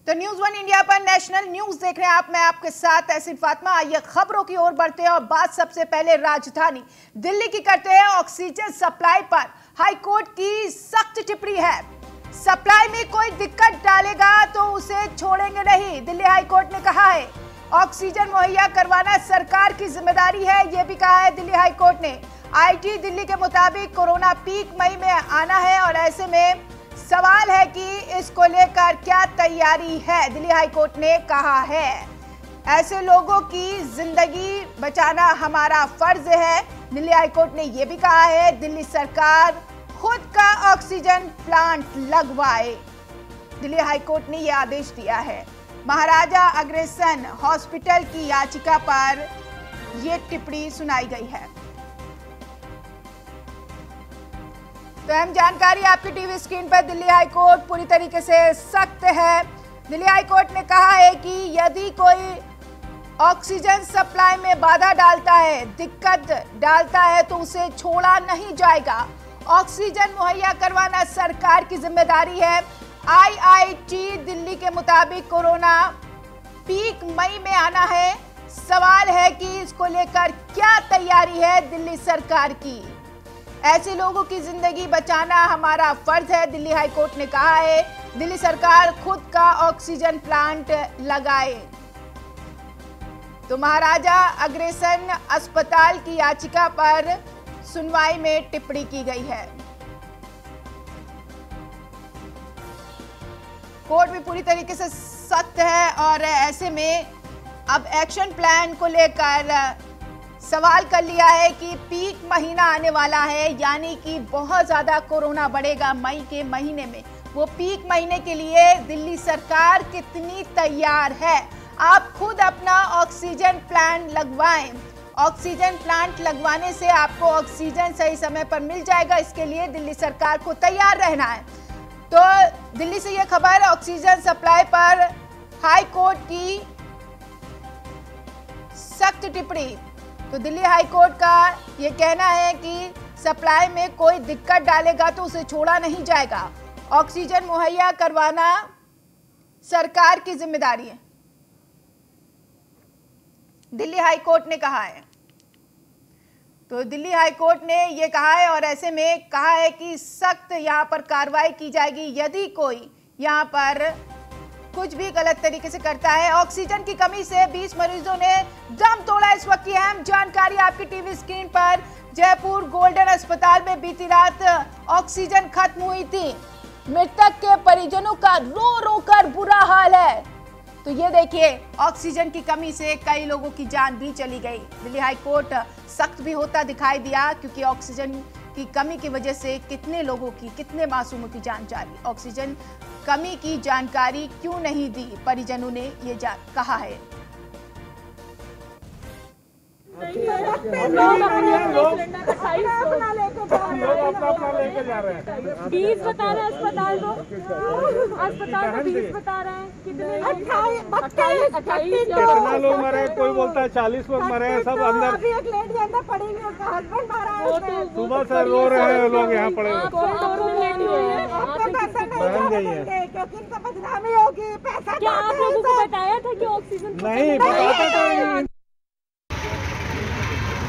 तो news one India पर national news देख रहे हैं आप। मैं आपके साथ तहसीन फातिमा। आइए खबरों की ओर बढ़ते हैं और बात सबसे पहले राजधानी दिल्ली की करते हैं। ऑक्सीजन सप्लाई पर हाईकोर्ट की सख्त टिप्पणी है। सप्लाई में कोई दिक्कत डालेगा तो उसे छोड़ेंगे नहीं, दिल्ली हाईकोर्ट ने कहा है। ऑक्सीजन मुहैया करवाना सरकार की जिम्मेदारी है, यह भी कहा है दिल्ली हाईकोर्ट ने। आईटी दिल्ली के मुताबिक कोरोना पीक मई में आना है और ऐसे में सवाल है कि इसको लेकर क्या तैयारी है, दिल्ली हाईकोर्ट ने कहा है। ऐसे लोगों की जिंदगी बचाना हमारा फर्ज है, दिल्ली हाईकोर्ट ने यह भी कहा है। दिल्ली सरकार खुद का ऑक्सीजन प्लांट लगवाए, दिल्ली हाईकोर्ट ने यह आदेश दिया है। महाराजा अग्रसेन हॉस्पिटल की याचिका पर यह टिप्पणी सुनाई गई है। तो अहम जानकारी आपकी टीवी स्क्रीन पर। दिल्ली हाईकोर्ट पूरी तरीके से सख्त है। दिल्ली हाईकोर्ट ने कहा है कि यदि कोई ऑक्सीजन सप्लाई में बाधा डालता है, दिक्कत डालता है तो उसे छोड़ा नहीं जाएगा। ऑक्सीजन मुहैया करवाना सरकार की जिम्मेदारी है। आईआईटी दिल्ली के मुताबिक कोरोना पीक मई में आना है। सवाल है कि इसको लेकर क्या तैयारी है दिल्ली सरकार की। ऐसे लोगों की जिंदगी बचाना हमारा फर्ज है, दिल्ली हाईकोर्ट ने कहा है। दिल्ली सरकार खुद का ऑक्सीजन प्लांट लगाए। तो महाराजा अग्रसेन अस्पताल की याचिका पर सुनवाई में टिप्पणी की गई है। कोर्ट भी पूरी तरीके से सख्त है और ऐसे में अब एक्शन प्लान को लेकर सवाल कर लिया है कि पीक महीना आने वाला है, यानी कि बहुत ज्यादा कोरोना बढ़ेगा मई के महीने में। वो पीक महीने के लिए दिल्ली सरकार कितनी तैयार है। आप खुद अपना ऑक्सीजन प्लांट लगवाएं। ऑक्सीजन प्लांट लगवाने से आपको ऑक्सीजन सही समय पर मिल जाएगा। इसके लिए दिल्ली सरकार को तैयार रहना है। तो दिल्ली से यह खबर, ऑक्सीजन सप्लाई पर हाई कोर्ट की सख्त टिप्पणी। तो दिल्ली हाईकोर्ट का यह कहना है कि सप्लाई में कोई दिक्कत डालेगा तो उसे छोड़ा नहीं जाएगा। ऑक्सीजन मुहैया करवाना सरकार की जिम्मेदारी है, दिल्ली हाईकोर्ट ने कहा है। तो दिल्ली हाईकोर्ट ने यह कहा है और ऐसे में कहा है कि सख्त यहां पर कार्रवाई की जाएगी यदि कोई यहां पर कुछ भी गलत तरीके से करता है। ऑक्सीजन की कमी से 20 मरीजों ने दम तोड़ा। इस वक्त की अहम जानकारी आपकी टीवी स्क्रीन पर। जयपुर गोल्डन अस्पताल में बीती रात ऑक्सीजन खत्म हुई थी। मृतक के परिजनों का रो रो कर बुरा हाल है। तो ये देखिए, ऑक्सीजन की कमी से कई लोगों की जान भी चली गई। दिल्ली हाईकोर्ट सख्त भी होता दिखाई दिया क्योंकि ऑक्सीजन की कमी की वजह से कितने लोगों की, कितने मासूमों की जान जा रही। ऑक्सीजन कमी की जानकारी क्यों नहीं दी, परिजनों ने ये कहा है। लोग अपना लेके जा रहे हैं। 20 बता रहे हैं अस्पताल को 20 बता रहे हैं। कितने 28 कितना लोग मरे, कोई बोलता है 40 लोग मरे हैं। सब अंदर, एक लेडी अंदर पड़ी हुई है, उसका हस्बैंड मारा है। सुबह से रो रहे हैं लोग यहाँ पड़े हुए। क्योंकि इनका बदनामी होगी, पैसा। क्या आप लोगों को बताया था कि ऑक्सीजन नहीं बताता था।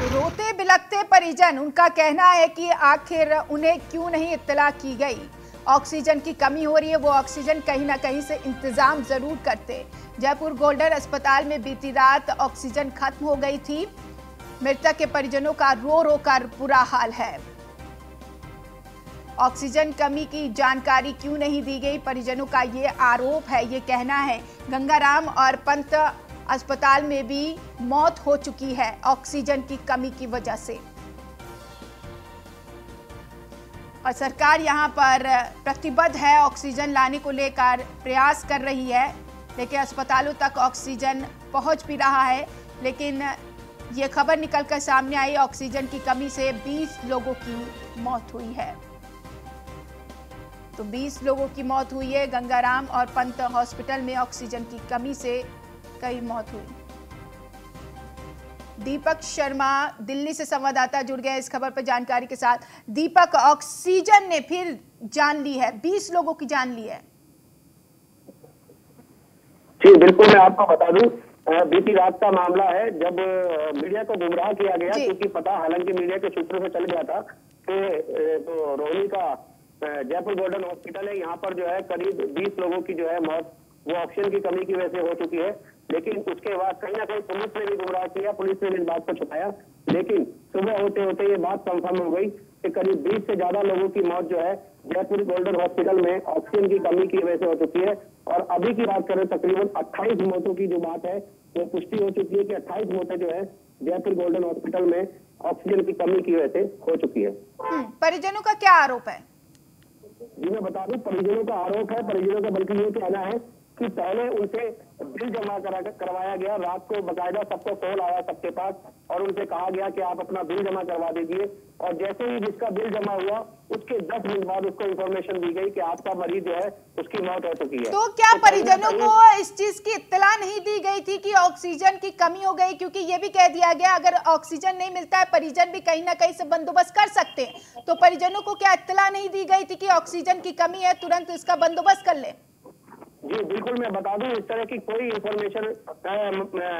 रोते बिलखते परिजन, उनका कहना है कि आखिर उन्हें क्यों नहीं इत्तला की गई। ऑक्सीजन की कमी हो रही है, वो ऑक्सीजन कहीं ना कहीं से इंतजाम जरूर करते। जयपुर गोल्डन अस्पताल में बीती रात ऑक्सीजन खत्म हो गई थी। मृतक के परिजनों का रो रो कर बुरा हाल है। ऑक्सीजन कमी की जानकारी क्यों नहीं दी गई, परिजनों का ये आरोप है, ये कहना है। गंगाराम और पंत अस्पताल में भी मौत हो चुकी है ऑक्सीजन की कमी की वजह से। और सरकार यहां पर प्रतिबद्ध है, ऑक्सीजन लाने को लेकर प्रयास कर रही है, लेकिन अस्पतालों तक ऑक्सीजन पहुंच भी रहा है। लेकिन ये खबर निकलकर सामने आई, ऑक्सीजन की कमी से 20 लोगों की मौत हुई है। तो 20 लोगों की मौत हुई है। गंगाराम और पंत हॉस्पिटल में ऑक्सीजन की कमी से कई मौत हुई। दीपक शर्मा दिल्ली से संवाददाता जुड़ गए इस खबर पर जानकारी के साथ। दीपक, ऑक्सीजन ने फिर जान ली है, 20 लोगों की जान ली है। जी बिल्कुल, मैं आपको बता दूं, बीती रात का मामला है जब मीडिया को गुमराह किया गया, क्योंकि पता हालांकि मीडिया के सूत्रों से चल गया था कि तो रोहिणी का जयपुर गोल्डन हॉस्पिटल है, यहाँ पर जो है करीब 20 लोगों की जो है मौत वो ऑक्सीजन की कमी की वजह से हो चुकी है। लेकिन उसके बाद कहीं ना कहीं पुलिस ने भी गुमराह किया, पुलिस ने इस बात को छुपाया। लेकिन सुबह होते होते ये बात कंफर्म हो गई कि करीब 20 से ज्यादा लोगों की मौत जो है जयपुर गोल्डन हॉस्पिटल में ऑक्सीजन की कमी की वजह से हो चुकी है। और अभी की बात करें तकरीबन 28 मौतों की जो बात है वो पुष्टि हो चुकी है कि 28 मौतें जो है जयपुर गोल्डन हॉस्पिटल में ऑक्सीजन की कमी की वजह से हो चुकी है। परिजनों का क्या आरोप है? जी मैं बता दूं, परिजनों का आरोप है, परिजनों का बल्कि ये कहना है कि पहले उनसे बिल जमा करवाया गया, रात को बकायदा सबको कॉल आया सबके पास और उनसे कहा गया कि आप अपना बिल जमा करवा दीजिए। और जैसे ही जिसका बिल जमा हुआ उसके 10 मिनट बाद उसको इंफॉर्मेशन दी गई कि आपका मरीज जो है उसकी मौत हो चुकी है। तो क्या परिजनों को इस चीज की इत्तला नहीं दी गई थी कि ऑक्सीजन की कमी हो गई? क्योंकि ये भी कह दिया गया अगर ऑक्सीजन नहीं मिलता है परिजन भी कहीं ना कहीं से बंदोबस्त कर सकते हैं, तो परिजनों को क्या इत्तला नहीं दी गई थी कि ऑक्सीजन की कमी है, तुरंत इसका बंदोबस्त कर ले? जी बिल्कुल, मैं बता दूं, इस तरह की कोई इंफॉर्मेशन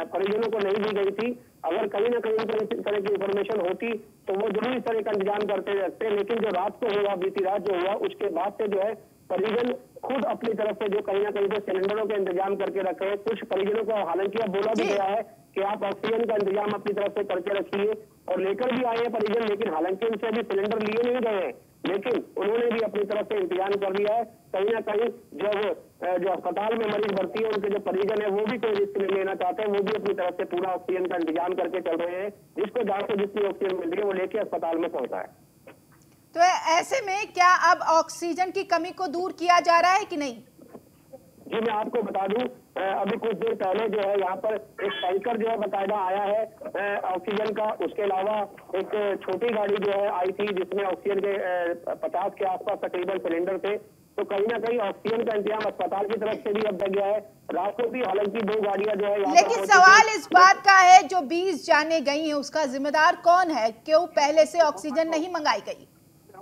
परिजनों को नहीं दी गई थी। अगर कहीं ना कहीं इस तरह की इंफॉर्मेशन होती तो वो जरूर इस तरह का इंतजाम करते रहते। लेकिन जो रात को हुआ, बीती रात जो हुआ, उसके बाद से जो है परिजन खुद अपनी तरफ से जो कहीं ना कहीं से सिलेंडरों के इंतजाम करके रखे हैं। कुछ परिजनों को हालांकि अब बोला भी गया है कि आप ऑक्सीजन का इंतजाम अपनी तरफ से करके रखिए और लेकर भी आए हैं परिजन, लेकिन हालांकि उनसे अभी सिलेंडर लिए नहीं गए हैं, लेकिन उन्होंने भी अपनी तरफ से इंतजाम कर लिया है। कहीं ना कहीं जो अस्पताल में मरीज भर्ती है उनके जो परिजन है वो भी कोई रिस्क नहीं लेना चाहते हैं, वो भी अपनी तरफ से पूरा ऑक्सीजन का इंतजाम करके चल रहे हैं। जिसको जहाँ से जितनी ऑक्सीजन मिल रही है वो लेके अस्पताल में पहुंचा है। तो ऐसे में क्या अब ऑक्सीजन की कमी को दूर किया जा रहा है कि नहीं? जी मैं आपको बता दूं, अभी कुछ देर पहले जो है यहाँ पर एक टैंकर जो है बाकायदा आया है ऑक्सीजन का। उसके अलावा एक छोटी गाड़ी जो है आई थी जिसमें ऑक्सीजन के 50 के आसपास तकरीबन सिलेंडर थे। तो कहीं ना कहीं ऑक्सीजन का इंतजाम अस्पताल की तरफ से भी अब तक गया है। रात को भी हालांकि 2 गाड़ियां जो है, लेकिन सवाल इस बात का है जो 20 जाने गई हैं उसका जिम्मेदार कौन है? क्यों पहले से ऑक्सीजन नहीं मंगाई गई?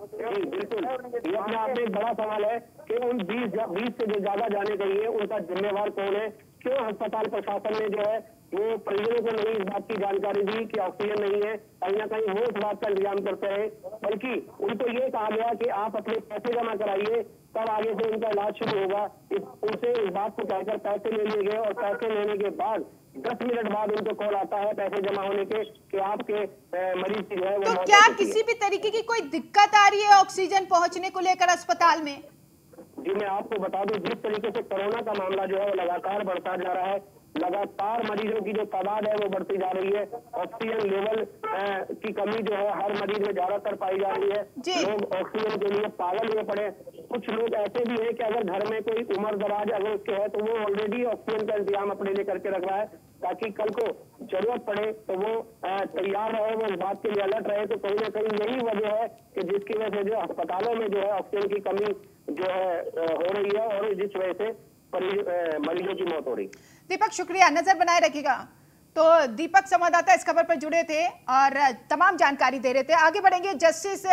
जी बिल्कुल, ये अपने आप में एक बड़ा सवाल है कि उन 20 से जो ज्यादा जाने गई है उनका जिम्मेवार कौन है? क्यों अस्पताल प्रशासन ने जो है वो परिजनों को नहीं इस बात की जानकारी दी कि ऑक्सीजन नहीं है? कहीं ना कहीं वो इस बात का इंतजाम करते रहे, बल्कि उनको ये कहा गया कि आप अपने पैसे जमा कराइए तब आगे से उनका इलाज शुरू होगा। उनसे इस बात को कहकर पैसे ले लिए गए और पैसे लेने के बाद 10 मिनट बाद उनको कॉल आता है पैसे जमा होने के कि आपके मरीज की जो है वो। तो क्या किसी भी तरीके की कोई दिक्कत आ रही है ऑक्सीजन पहुंचने को लेकर अस्पताल में? जी मैं आपको बता दूं, जिस तरीके से कोरोना का मामला जो है वो लगातार बढ़ता जा रहा है, लगातार मरीजों की जो तादाद है वो बढ़ती जा रही है। ऑक्सीजन लेवल की कमी जो है हर मरीज में ज्यादातर पाई जा रही है। लोग ऑक्सीजन के लिए पागल हुए पड़े। कुछ लोग ऐसे भी हैं कि अगर घर में कोई उम्र दराज अगर उसके है तो वो ऑलरेडी ऑक्सीजन का इंतजाम अपने लिए करके रख रहा है ताकि कल को जरूरत पड़े तो वो तैयार रहे, वो इस बात के लिए अलर्ट रहे। तो कहीं ना कहीं यही वजह है कि जिसकी वजह से जो अस्पतालों में जो है ऑक्सीजन की कमी जो है हो रही है और जिस वजह से मरीजों की मौत हो रही। दीपक शुक्रिया, नजर बनाए रखिएगा। तो दीपक संवाददाता इस खबर पर जुड़े थे और तमाम जानकारी दे रहे थे। आगे बढ़ेंगे। जस्टिस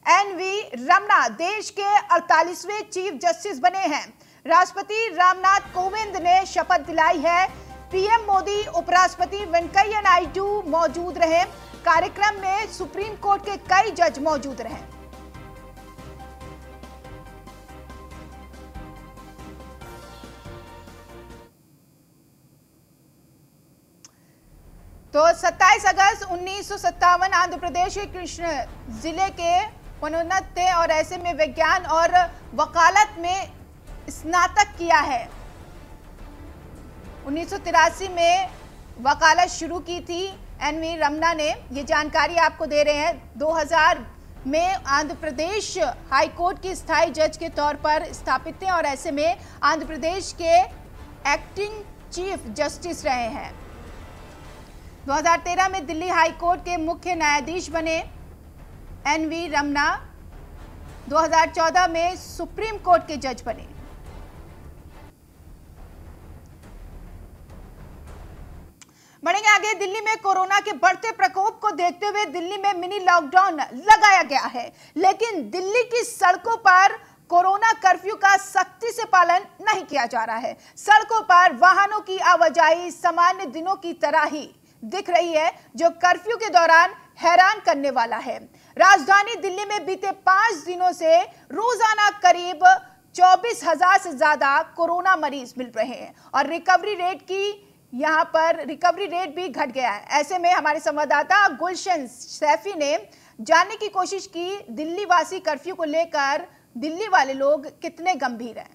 NV रमना देश के 48वें चीफ जस्टिस बने हैं। राष्ट्रपति रामनाथ कोविंद ने शपथ दिलाई है। पीएम मोदी, उपराष्ट्रपति वेंकैया नायडू मौजूद रहे। कार्यक्रम में सुप्रीम कोर्ट के कई जज मौजूद रहे। तो 27 अगस्त 1957 आंध्र प्रदेश के कृष्ण जिले के पदोन्नत थे और ऐसे में विज्ञान और वकालत में स्नातक किया है। 1983 में वकालत शुरू की थी NV रमना ने, ये जानकारी आपको दे रहे हैं। 2000 में आंध्र प्रदेश हाई कोर्ट की स्थायी जज के तौर पर स्थापित थे और ऐसे में आंध्र प्रदेश के एक्टिंग चीफ जस्टिस रहे हैं। 2013 में दिल्ली हाई कोर्ट के मुख्य न्यायाधीश बने NV रमना। 2014 में सुप्रीम कोर्ट के जज बने। बढ़ेंगे आगे। दिल्ली में कोरोना के बढ़ते प्रकोप को देखते हुए दिल्ली में मिनी लॉकडाउन लगाया गया है, लेकिन दिल्ली की सड़कों पर कोरोना कर्फ्यू का सख्ती से पालन नहीं किया जा रहा है। सड़कों पर वाहनों की आवाजाही सामान्य दिनों की तरह ही दिख रही है, जो कर्फ्यू के दौरान हैरान करने वाला है। राजधानी दिल्ली में बीते 5 दिनों से रोजाना करीब 24,000 से ज्यादा कोरोना मरीज मिल रहे हैं और रिकवरी रेट भी घट गया है। ऐसे में हमारे संवाददाता गुलशन सैफी ने जानने की कोशिश की, दिल्ली वासी कर्फ्यू को लेकर दिल्ली वाले लोग कितने गंभीर हैं।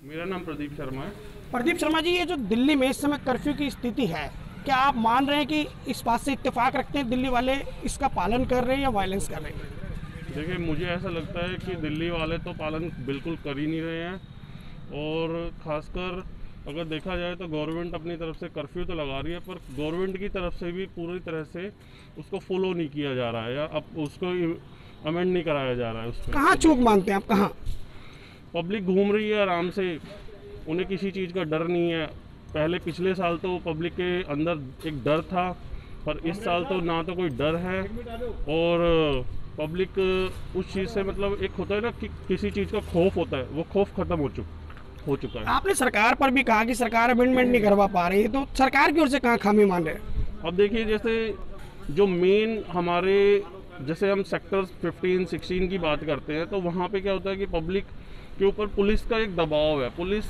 मेरा नाम प्रदीप शर्मा है। प्रदीप शर्मा जी, ये जो दिल्ली में इस समय कर्फ्यू की स्थिति है, क्या आप मान रहे हैं कि इस बात से इत्तेफाक रखते हैं दिल्ली वाले इसका पालन कर रहे हैं या वायलेंस कर रहे हैं? देखिए, मुझे ऐसा लगता है कि दिल्ली वाले तो पालन बिल्कुल कर ही नहीं रहे हैं और ख़ासकर अगर देखा जाए तो गवर्नमेंट अपनी तरफ से कर्फ्यू तो लगा रही है, पर गवर्नमेंट की तरफ से भी पूरी तरह से उसको फॉलो नहीं किया जा रहा है या अब उसको अमेंड नहीं कराया जा रहा है। उसमें कहाँ चूक मानते हैं आप? कहाँ? पब्लिक घूम रही है आराम से, उन्हें किसी चीज़ का डर नहीं है। पहले पिछले साल तो पब्लिक के अंदर एक डर था, पर इस साल तो ना तो कोई डर है और पब्लिक उस चीज़ से मतलब एक होता है ना कि किसी चीज़ का खौफ होता है, वो खौफ खत्म हो चुका है। आपने सरकार पर भी कहा कि सरकार अमेंडमेंट नहीं करवा पा रही है, तो सरकार की ओर से कहाँ खामी मान रहे हैं? अब देखिए, जैसे जो मेन हमारे जैसे हम सेक्टर्स 15, 16 की बात करते हैं तो वहाँ पे क्या होता है कि पब्लिक के ऊपर पुलिस का एक दबाव है, पुलिस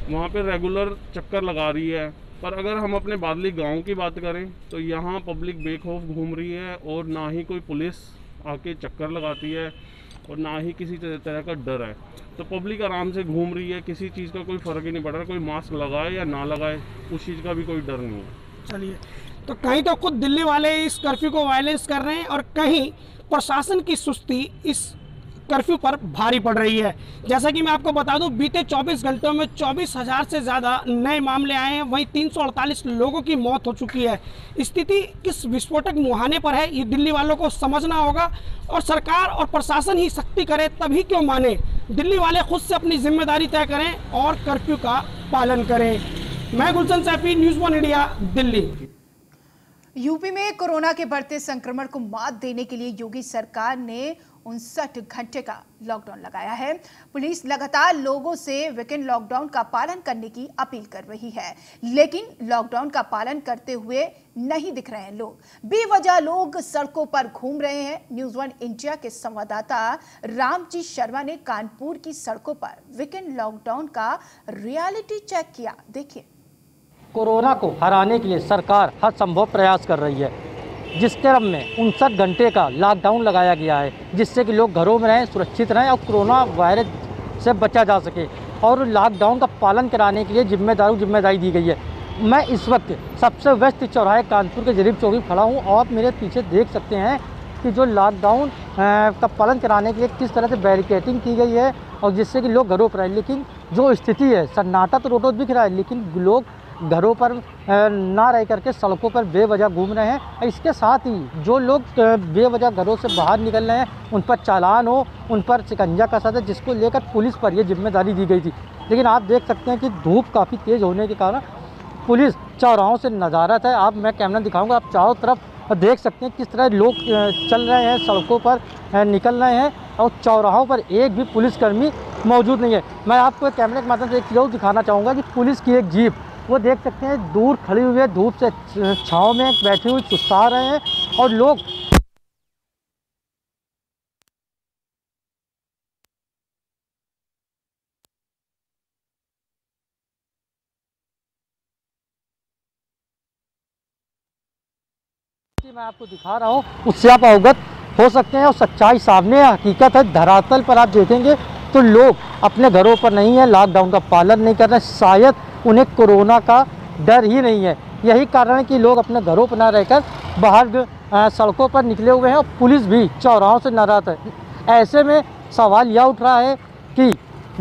वहाँ पे रेगुलर चक्कर लगा रही है। पर अगर हम अपने बादली गांव की बात करें तो यहाँ पब्लिक बेखौफ घूम रही है और ना ही कोई पुलिस आके चक्कर लगाती है और ना ही किसी तरह का डर है। तो पब्लिक आराम से घूम रही है, किसी चीज़ का कोई फ़र्क ही नहीं पड़ रहा, कोई मास्क लगाए या ना लगाए उस चीज़ का भी कोई डर नहीं है। चलिए, तो कहीं तो खुद दिल्ली वाले इस कर्फ्यू को वायलेंस कर रहे हैं और कहीं प्रशासन की सुस्ती इस कर्फ्यू पर भारी पड़ रही है। जैसा कि मैं आपको बता दूं, बीते 24 घंटों में 24,000 से ज़्यादा नए मामले आए हैं, वहीं 348 लोगों की मौत हो चुकी है। स्थिति किस विस्फोटक मुहाने पर है, ये दिल्ली वालों को समझना होगा और सरकार और प्रशासन ही सख्ती करे तभी क्यों माने। दिल्ली वाले खुद से अपनी जिम्मेदारी तय करें और कर्फ्यू का पालन करें। मैं Gulshan Saifi, news 1 India, Delhi. UP में कोरोना के बढ़ते संक्रमण को मात देने के लिए योगी सरकार ने 59 घंटे का लॉकडाउन लगाया है। पुलिस लगातार लोगों से वीकेंड लॉकडाउन का पालन करने की अपील कर रही है, लेकिन लॉकडाउन का पालन करते हुए नहीं दिख रहे हैं लोग। बेवजह लोग सड़कों पर घूम रहे हैं। न्यूज़ 1 इंडिया के संवाददाता रामजी शर्मा ने कानपुर की सड़कों पर वीकेंड लॉकडाउन का रियलिटी चेक किया। देखिए। कोरोना को हराने के लिए सरकार हर संभव प्रयास कर रही है, जिस क्रम में 59 घंटे का लॉकडाउन लगाया गया है, जिससे कि लोग घरों में रहें, सुरक्षित रहें और कोरोना वायरस से बचा जा सके। और लॉकडाउन का पालन कराने के लिए जिम्मेदारी दी गई है। मैं इस वक्त सबसे व्यस्त चौराहे कानपुर के जरीब चौकी खड़ा हूँ और आप मेरे पीछे देख सकते हैं कि जो लॉकडाउन का पालन कराने के लिए किस तरह से बैरिकेडिंग की गई है और जिससे कि लोग घरों पर रहें। लेकिन जो स्थिति है, सन्नाटा तो रोड दिख रहा है, लेकिन लोग घरों पर ना रह करके सड़कों पर बेवजह घूम रहे हैं। इसके साथ ही जो लोग बेवजह घरों से बाहर निकल रहे हैं, उन पर चालान हो, उन पर शिकंजा कसा था, जिसको लेकर पुलिस पर यह जिम्मेदारी दी गई थी। लेकिन आप देख सकते हैं कि धूप काफ़ी तेज़ होने के कारण पुलिस चौराहों से नज़ारत है। आप मैं कैमरा दिखाऊंगा, आप चारों तरफ देख सकते हैं किस तरह लोग चल रहे हैं, सड़कों पर निकल रहे हैं और चौराहों पर एक भी पुलिसकर्मी मौजूद नहीं है। मैं आपको कैमरे के माध्यम से एक चीज़ दिखाना चाहूँगा कि पुलिस की एक जीप वो देख सकते हैं दूर खड़ी हुई है, धूप से छांव में बैठी हुई सुस्ता रहे हैं और लोग मैं आपको दिखा रहा हूँ, उससे आप अवगत हो सकते हैं और सच्चाई सामने है, हकीकत है। धरातल पर आप देखेंगे तो लोग अपने घरों पर नहीं है, लॉकडाउन का पालन नहीं कर रहे, शायद उन्हें कोरोना का डर ही नहीं है। यही कारण है कि लोग अपने घरों पर ना रहकर बाहर सड़कों पर निकले हुए हैं और पुलिस भी चौराहों से नाराज़ है। ऐसे में सवाल यह उठ रहा है कि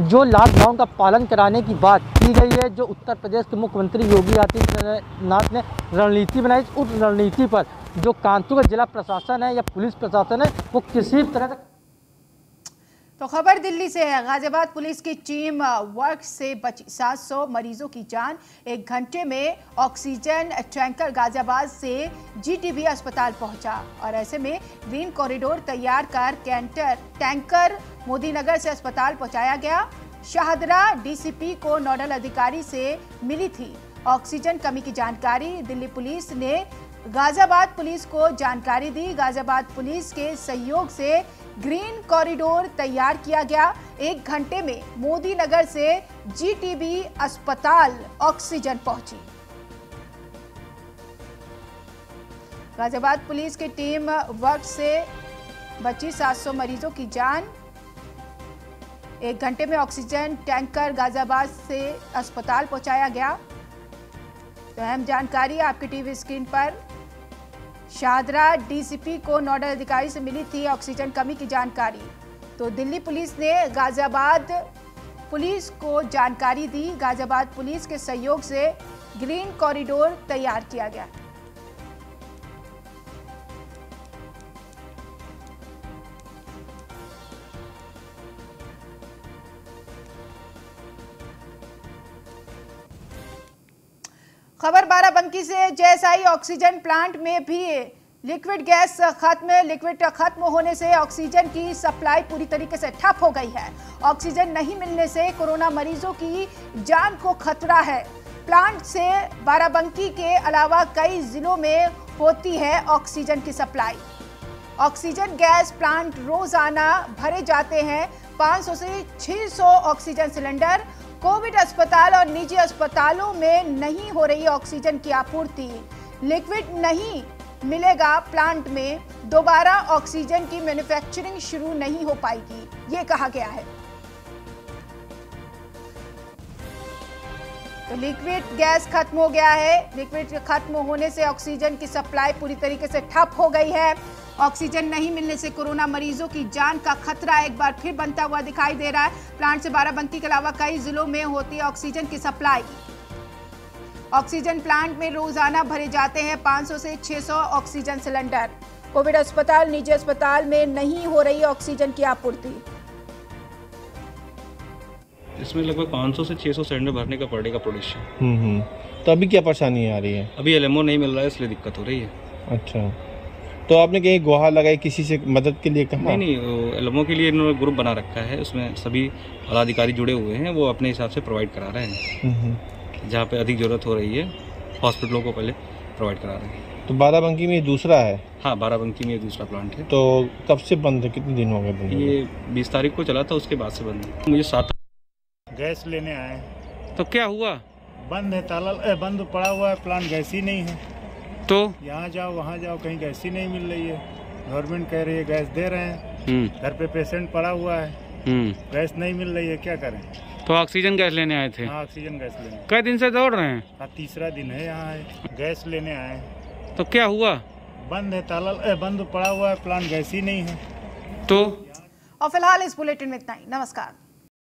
जो लॉकडाउन का पालन कराने की बात की गई है, जो उत्तर प्रदेश के मुख्यमंत्री योगी आदित्यनाथ ने रणनीति बनाई, उस रणनीति पर जो कानपुर का जिला प्रशासन है या पुलिस प्रशासन है वो किसी तरह से तो खबर दिल्ली से है। गाजियाबाद पुलिस की टीम वर्क से बची 700 मरीजों की जान। 1 घंटे में ऑक्सीजन टैंकर गाजियाबाद से जीटीबी अस्पताल पहुंचा और ऐसे में ग्रीन कॉरिडोर तैयार कर टैंकर मोदीनगर से अस्पताल पहुंचाया गया। शाहदरा डीसीपी को नोडल अधिकारी से मिली थी ऑक्सीजन कमी की जानकारी। दिल्ली पुलिस ने गाजियाबाद पुलिस को जानकारी दी। गाजियाबाद पुलिस के सहयोग से ग्रीन कॉरिडोर तैयार किया गया। 1 घंटे में मोदीनगर से जीटीबी अस्पताल ऑक्सीजन पहुंची। गाजियाबाद पुलिस की टीम वर्क से बची 700 मरीजों की जान। 1 घंटे में ऑक्सीजन टैंकर गाजियाबाद से अस्पताल पहुंचाया गया। तो अहम जानकारी आपकी टीवी स्क्रीन पर। शाहदरा डीसीपी को नोडल अधिकारी से मिली थी ऑक्सीजन कमी की जानकारी। तो दिल्ली पुलिस ने गाजियाबाद पुलिस को जानकारी दी। गाजियाबाद पुलिस के सहयोग से ग्रीन कॉरिडोर तैयार किया गया। खबर बाराबंकी से। जैसा ही ऑक्सीजन प्लांट में भी लिक्विड खत्म होने से ऑक्सीजन की सप्लाई पूरी तरीके से ठप हो गई है। ऑक्सीजन नहीं मिलने से कोरोना मरीजों की जान को खतरा है। प्लांट से बाराबंकी के अलावा कई जिलों में होती है ऑक्सीजन की सप्लाई। ऑक्सीजन गैस प्लांट रोजाना भरे जाते हैं 500 से 600 ऑक्सीजन सिलेंडर। कोविड अस्पताल और निजी अस्पतालों में नहीं हो रही ऑक्सीजन की आपूर्ति। लिक्विड नहीं मिलेगा प्लांट में, दोबारा ऑक्सीजन की मैन्युफैक्चरिंग शुरू नहीं हो पाएगी, ये कहा गया है। तो लिक्विड गैस खत्म हो गया है। लिक्विड खत्म होने से ऑक्सीजन की सप्लाई पूरी तरीके से ठप हो गई है। ऑक्सीजन नहीं मिलने से कोरोना मरीजों की जान का खतरा एक बार फिर बनता हुआ दिखाई दे रहा है। प्लांट से बाराबंकी के अलावा कई जिलों में होती है ऑक्सीजन की सप्लाई। ऑक्सीजन प्लांट में रोजाना भरे जाते हैं 500 से 600 ऑक्सीजन सिलेंडर। कोविड अस्पताल, निजी अस्पताल में नहीं हो रही ऑक्सीजन की आपूर्ति। इसमें लगभग 500 से 600 सिलेंडर भरने का पड़ेगा प्रोडक्शन। तो अभी क्या परेशानी आ रही है? अभी एलएमओ नहीं मिल रहा है, इसलिए दिक्कत हो रही है। अच्छा, तो आपने कहीं गुहार लगाई, किसी से मदद के लिए कहा? नहीं, एलएमओ के लिए इन्होंने ग्रुप बना रखा है, उसमें सभी पदाधिकारी जुड़े हुए हैं, वो अपने हिसाब से प्रोवाइड करा रहे हैं। जहाँ पे अधिक ज़रूरत हो रही है हॉस्पिटलों को पहले प्रोवाइड करा रहे हैं। तो बाराबंकी में दूसरा है? हाँ, बाराबंकी में दूसरा प्लांट है। तो कब से बंद है, कितने दिन हो गए बंद? ये 20 तारीख को चला था, उसके बाद से बंद है। मुझे 7 गैस लेने आए। तो क्या हुआ? बंद है, ताला बंद पड़ा हुआ है, प्लांट गैस ही नहीं है। तो यहाँ जाओ वहाँ जाओ, कहीं गैस ही नहीं मिल रही है। गवर्नमेंट कह रही है गैस दे रहे हैं, घर पे पेशेंट पड़ा हुआ है, गैस नहीं मिल रही है, क्या करें? तो ऑक्सीजन गैस लेने आए थे? हाँ, ऑक्सीजन गैस लेने। कई दिन से दौड़ रहे हैं? हाँ, तीसरा दिन है यहाँ है। गैस लेने आए। तो क्या हुआ? बंद है, ताला बंद पड़ा हुआ है, प्लांट गैस ही नहीं है। तो और फिलहाल इस बुलेटिन में इतना ही। नमस्कार।